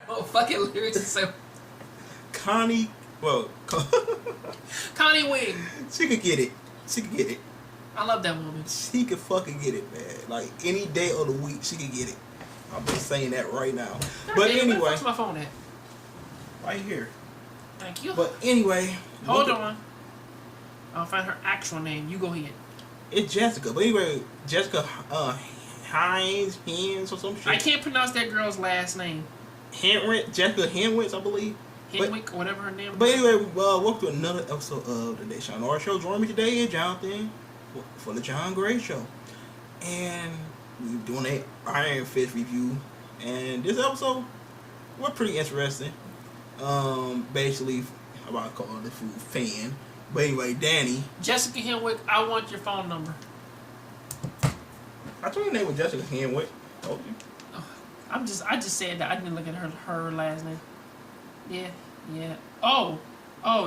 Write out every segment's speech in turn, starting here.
Oh, fucking lyrics is so. Connie, well, Connie Wing. she could get it. She could get it. I love that woman. She could fucking get it, man. Like any day of the week, she could get it. I'm just saying that right now. But Damn, anyway, where the fuck's my phone at? right here. Thank you. But anyway, Hold on. I'll find her actual name. You go ahead. It's Jessica. But anyway, Jessica Hines or some shit. I can't pronounce that girl's last name. Jessica Henwitz, I believe. Henwick, or whatever her name is. But anyway, welcome to another episode of the Day Sean R Show. Join me today is Jonathan for the Jongravesshow. And we're doing an Iron Fist review. And this episode was pretty interesting. Basically, I'm about to call it a food fan. But anyway, Danny. Jessica Henwick, I want your phone number. I told your name was Jessica Henwick. Told you. I just said that. I didn't look at her last name. Yeah. Oh,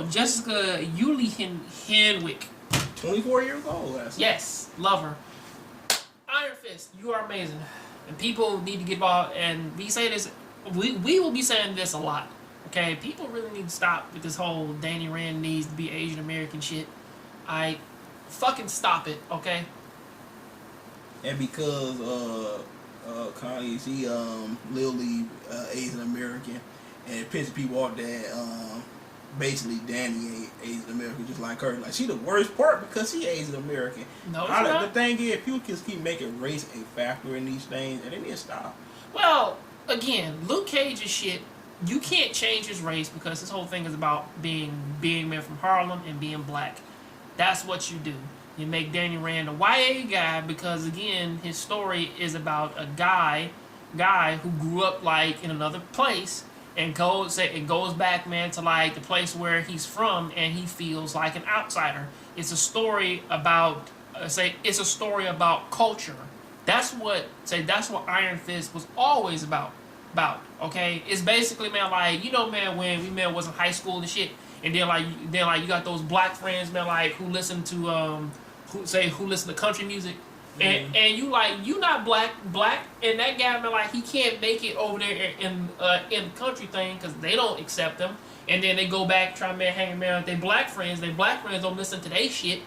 Jessica Yuli Henwick. 24 years old. Yes, love her. Iron Fist, you are amazing. And people need to get involved. And we say this, we will be saying this a lot. Okay, people really need to stop with this whole Danny Rand needs to be Asian American shit. Fucking stop it, okay? And because Connie, she literally Asian American, and it pisses people off that basically Danny ain't Asian American just like her. Like she the worst part because she Asian American. No, it's not. The thing is, people just keep making race a factor in these things, and they need to stop. Well, again, Luke Cage's shit. You can't change his race because this whole thing is about being man from Harlem and being black. That's what you do. You make Danny Rand a YA guy because, again, his story is about a guy who grew up like in another place and goes back, man, to like the place where he's from, and he feels like an outsider. It's a story about culture. That's what Iron Fist was always about, okay? It's basically, man, like, you know, man, when we, man, was in high school and shit, and then you got those black friends, man, like, who listen to country music, and you not black, and that guy, man, like, he can't make it over there in the country thing because they don't accept him, and then they go back try, man, hang around with their black friends don't listen to their shit,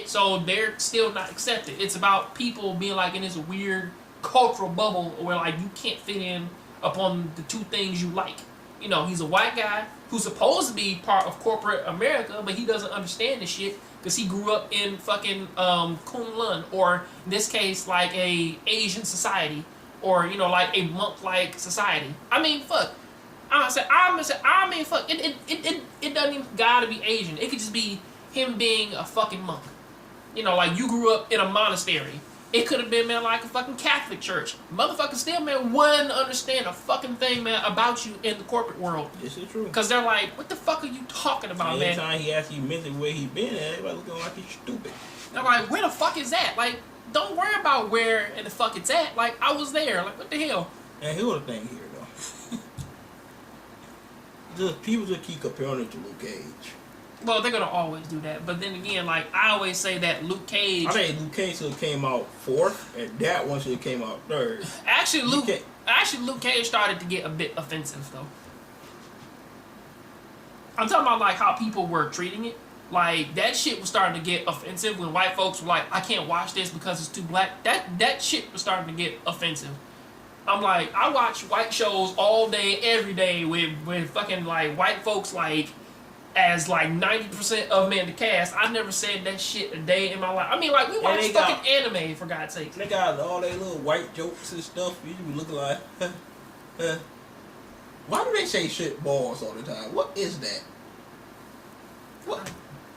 so they're still not accepted. It's about people being like in this weird cultural bubble where like you can't fit in upon the two things you like. You know, he's a white guy who's supposed to be part of corporate America, but he doesn't understand this shit because he grew up in fucking Kunlun, or in this case, like a Asian society, or, you know, like a monk-like society. I mean, fuck. I mean, fuck. It doesn't even gotta be Asian. It could just be him being a fucking monk. You know, like you grew up in a monastery. It could have been, man, like a fucking Catholic church. Motherfuckers still, man, wouldn't understand a fucking thing, man, about you in the corporate world. This is true. Because they're like, what the fuck are you talking about, man? Anytime he actually mentioned where he been at, everybody looking like he's stupid. They're like, where the fuck is that? Like, don't worry about where in the fuck it's at. Like, I was there. Like, what the hell? And here's the thing here, though. People just keep comparing it to Luke Cage. Well, they're gonna always do that, but then again, like I always say that Luke Cage. I think Luke Cage should have came out fourth, and that one should have came out third. Actually, Luke Cage started to get a bit offensive, though. I'm talking about like how people were treating it. Like that shit was starting to get offensive when white folks were like, "I can't watch this because it's too black." That shit was starting to get offensive. I'm like, I watch white shows all day, every day with fucking like white folks like. As like 90% of men in the cast, I never said that shit a day in my life. I mean, like, we watch fucking anime, for God's sake. They got all their little white jokes and stuff. You be looking like, why do they say shit balls all the time? What is that? What?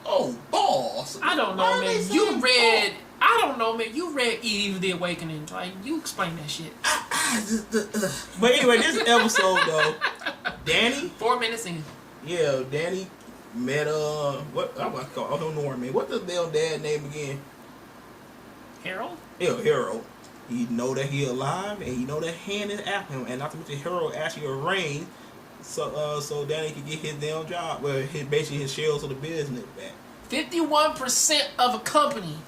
Oh, balls. I don't know, man. I don't know, man. You read Eve the Awakening. Like, you explain that shit. But anyway, this episode, though, Danny. 4 minutes in. Yeah, Danny met what I don't know her name. What's the damn dad name again? Harold? Yeah, Harold. He know that he alive, and he know that hand is after him, and not to mention Harold actually arranged so Danny could get his damn job, well, basically his shares of the business back. 51% of a company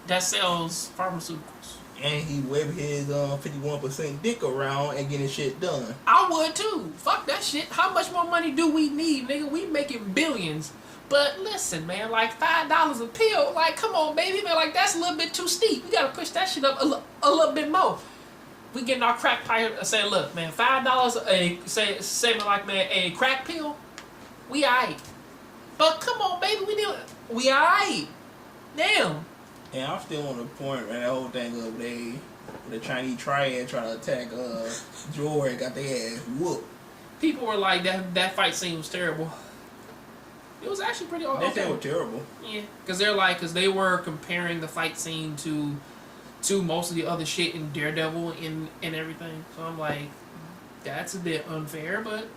that sells pharmaceuticals. And he waving his 51% dick around and getting shit done. I would too. Fuck that shit. How much more money do we need, nigga? We making billions. But listen, man, like $5 a pill, like come on, baby, man, like that's a little bit too steep. We gotta push that shit up a little bit more. We getting our crack pipe saying, look, man, $5 a say like man a crack pill, we alright. But come on, baby, we alright. Damn. And I'm still on the point, man, that whole thing of the Chinese triad trying to attack Jordan, got their ass whooped. People were like that fight scene was terrible. It was actually pretty okay. They were terrible. Yeah, because they were comparing the fight scene to most of the other shit in Daredevil and everything. So I'm like, that's a bit unfair, but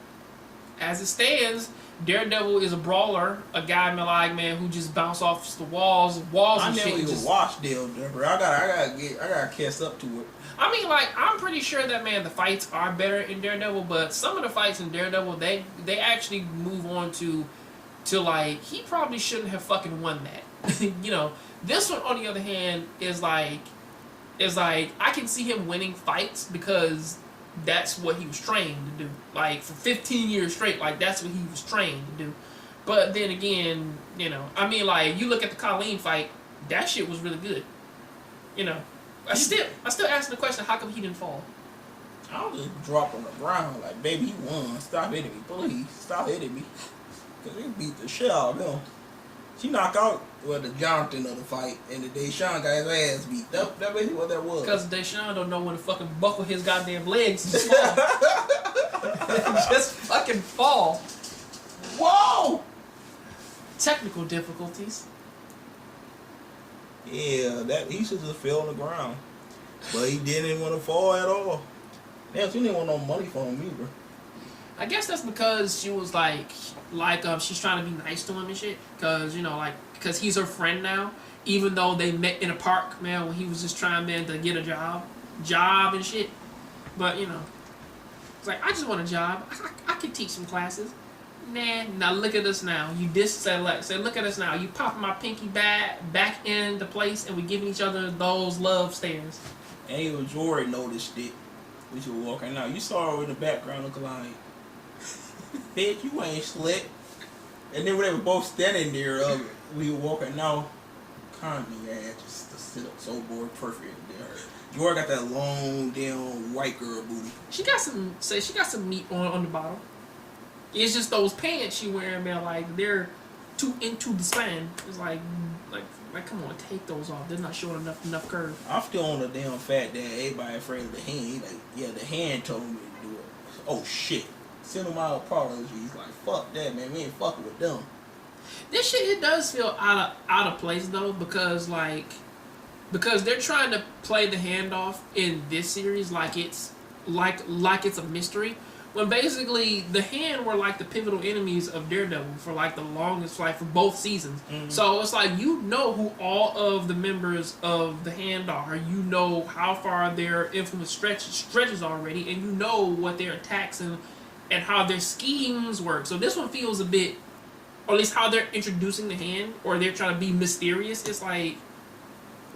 as it stands, Daredevil is a brawler, a guy man who just bounce off the walls I and never shit. even watched Daredevil. I gotta catch up to it. I mean, like, I'm pretty sure that, man, the fights are better in Daredevil, but some of the fights in Daredevil, they actually move on to like, he probably shouldn't have fucking won that. You know, this one, on the other hand, is like, I can see him winning fights because that's what he was trained to do. Like, for 15 years straight, like, that's what he was trained to do. But then again, you know, I mean, like, you look at the Colleen fight, that shit was really good. You know, I still ask the question, how come he didn't fall? I'll just drop on the ground like, baby, you won. Stop hitting me, please. Stop hitting me. Because they beat the shit out of him. She knocked out the Jonathan of the fight, and the Deshaun got his ass beat. That basically what that was. Because Deshaun don't know when to fucking buckle his goddamn legs and just fall. Just fucking fall. Whoa! Technical difficulties. Yeah, that he should just fell on the ground. But he didn't want to fall at all. Damn, she didn't want no money from him either. I guess that's because she was like she's trying to be nice to him and shit. Cause you know, like, cause he's her friend now. Even though they met in a park, man, when he was just trying, man, to get a job and shit. But you know, it's like, I just want a job. I can teach some classes. Nah, now look at us now. You disselect. Say, look at us now. You popping my pinky back into place, and we giving each other those love stares. And even Jory noticed it. We were walking out. You saw her in the background looking like, bitch, you ain't slick. And then when they were both standing there, we were walking out. Kanye had just to sit up so bored, perfect there. Jory got that long, damn white girl booty. She got some meat on the bottom. It's just those pants she wearing, man, like, they're too into the spine. It's like, come on, take those off. They're not showing enough curve. I'm still on the damn fact that everybody afraid of the hand. He like, yeah, the hand told me to do it. Oh shit. Send him out apologies. Like, fuck that, man. We ain't fucking with them. This shit, it does feel out of place though, because they're trying to play the handoff in this series like it's a mystery. When basically the Hand were like the pivotal enemies of Daredevil for like the longest, like for both seasons. Mm-hmm. So it's like, you know who all of the members of the Hand are. You know how far their influence stretches already, and you know what their attacks and how their schemes work. So this one feels a bit, or at least how they're introducing the Hand, or they're trying to be mysterious. It's like,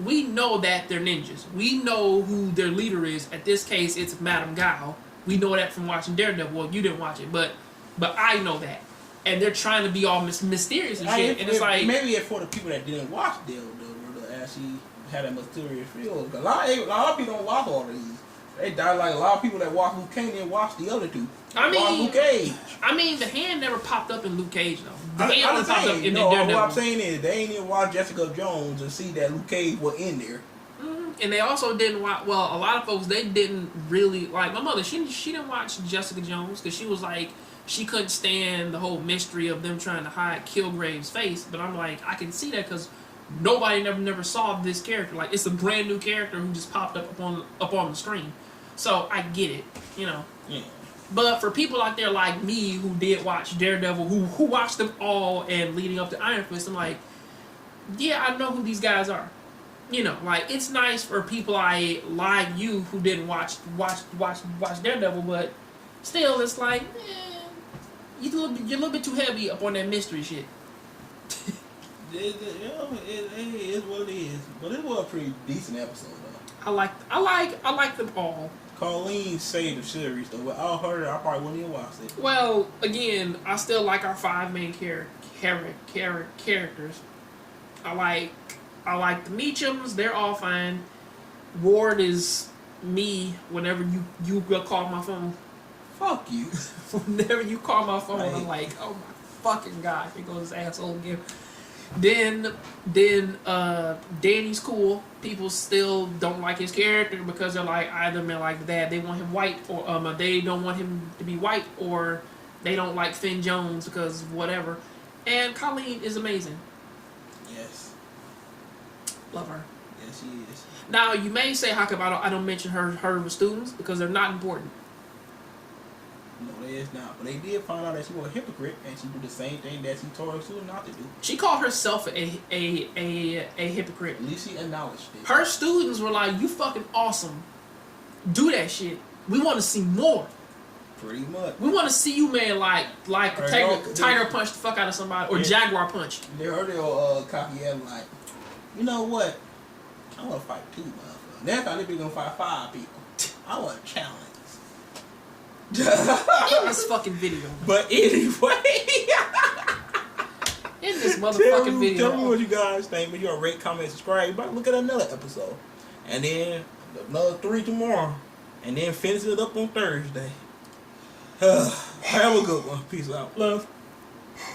we know that they're ninjas. We know who their leader is. At this case, it's Madame Gao. We know that from watching Daredevil. Well, you didn't watch it, but I know that. And they're trying to be all mysterious and shit. And it's like, maybe it's for the people that didn't watch Daredevil to actually had a mysterious feel. A lot of people don't watch all of these. They die like a lot of people that watch Luke Cage didn't watch the other two. Luke Cage. I mean, the Hand never popped up in Luke Cage though. The Hand popped up in Daredevil. What I'm saying is they ain't even watch Jessica Jones and see that Luke Cage was in there. And they also didn't watch, well, a lot of folks, they didn't really, like, my mother, she didn't watch Jessica Jones, because she was like, she couldn't stand the whole mystery of them trying to hide Kilgrave's face. But I'm like, I can see that, because nobody never saw this character. Like, it's a brand new character who just popped up on the screen. So I get it, you know. Yeah. But for people out there like me who did watch Daredevil, who watched them all and leading up to Iron Fist, I'm like, yeah, I know who these guys are. You know, like, it's nice for people like you who didn't watch Daredevil, but still, it's like, you're a little bit too heavy up on that mystery shit. It is what it is. But it was a pretty decent episode, though. I like them all. Colleen saved the series though. Without her, I probably wouldn't even watch it. Well, again, I still like our 5 main characters. I like the Meachums. They're all fine. Ward is me. Whenever you call my phone, Fuck you. whenever you call my phone, Right. I'm like, oh my fucking god, here goes this asshole again. Then Danny's cool. People still don't like his character because they're like either they're like that they want him white or they don't want him to be white, or they don't like Finn Jones because whatever. And Colleen is amazing. Yes. Love her. Yes, she is. Now you may say how come I don't mention her students because they're not important. No, they is not. But they did find out that she was a hypocrite and she did the same thing that she told her students not to do. She called herself a hypocrite. At least she acknowledged it. Her students were like, "You fucking awesome. Do that shit. We want to see more. Pretty much. We want to see you, man, like tiger punch the fuck out of somebody or jaguar punch." They heard their copy like, you know what? I want to fight 2 motherfuckers. Next time they be gonna fight 5 people. I want a challenge. In this fucking video. But anyway, In this motherfucking video. Tell me what you guys think. Make sure to rate, comment, subscribe. But look at another episode, and then another 3 tomorrow, and then finish it up on Thursday. Have a good one. Peace out. Love.